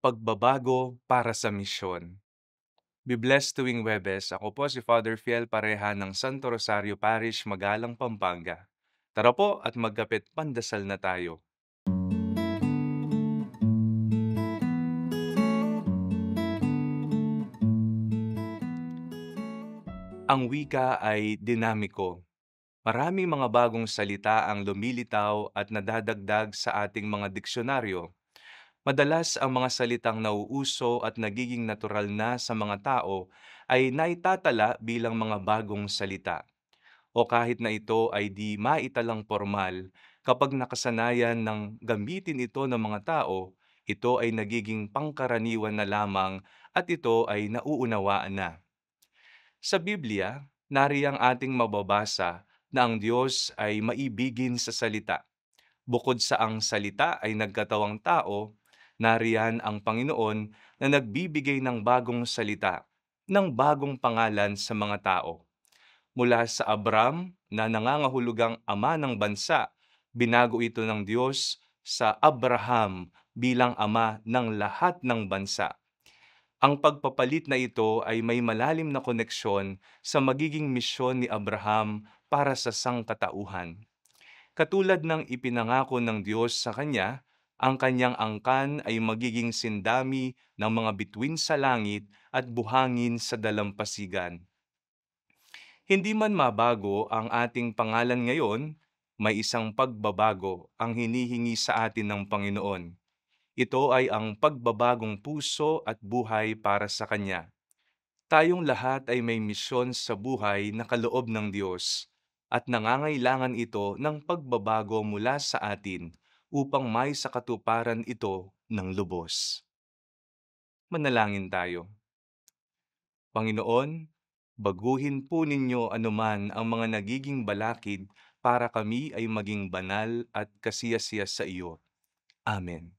Pagbabago para sa misyon. Be-blessed tuwing Webes, ako po si Father Fiel Pareha ng Santo Rosario Parish, Magalang, Pampanga. Tara po at magkapit pandasal na tayo. Ang wika ay dinamiko. Maraming mga bagong salita ang lumilitaw at nadadagdag sa ating mga diksyonaryo. Madalas ang mga salitang nauuso at nagiging natural na sa mga tao ay naitatala bilang mga bagong salita. O kahit na ito ay di maitalang formal, kapag nakasanayan ng gamitin ito ng mga tao, ito ay nagiging pangkaraniwan na lamang at ito ay nauunawaan na. Sa Biblia, nariyang ating mababasa na ang Diyos ay maibigin sa salita. Bukod sa ang salita ay nagkatawang tao, nariyan ang Panginoon na nagbibigay ng bagong salita, ng bagong pangalan sa mga tao. Mula sa Abram na nangangahulugang ama ng bansa, binago ito ng Diyos sa Abraham bilang ama ng lahat ng bansa. Ang pagpapalit na ito ay may malalim na koneksyon sa magiging misyon ni Abraham para sa sangkatauhan. Katulad ng ipinangako ng Diyos sa kanya, ang kanyang angkan ay magiging sindami ng mga bituin sa langit at buhangin sa dalampasigan. Hindi man mabago ang ating pangalan ngayon, may isang pagbabago ang hinihingi sa atin ng Panginoon. Ito ay ang pagbabagong puso at buhay para sa Kanya. Tayong lahat ay may misyon sa buhay na kaloob ng Diyos at nangangailangan ito ng pagbabago mula sa atin upang may sa katuparan ito ng lubos. Manalangin tayo. Panginoon, baguhin po ninyo anuman ang mga nagiging balakid para kami ay maging banal at kasiyasiyas sa iyo. Amen.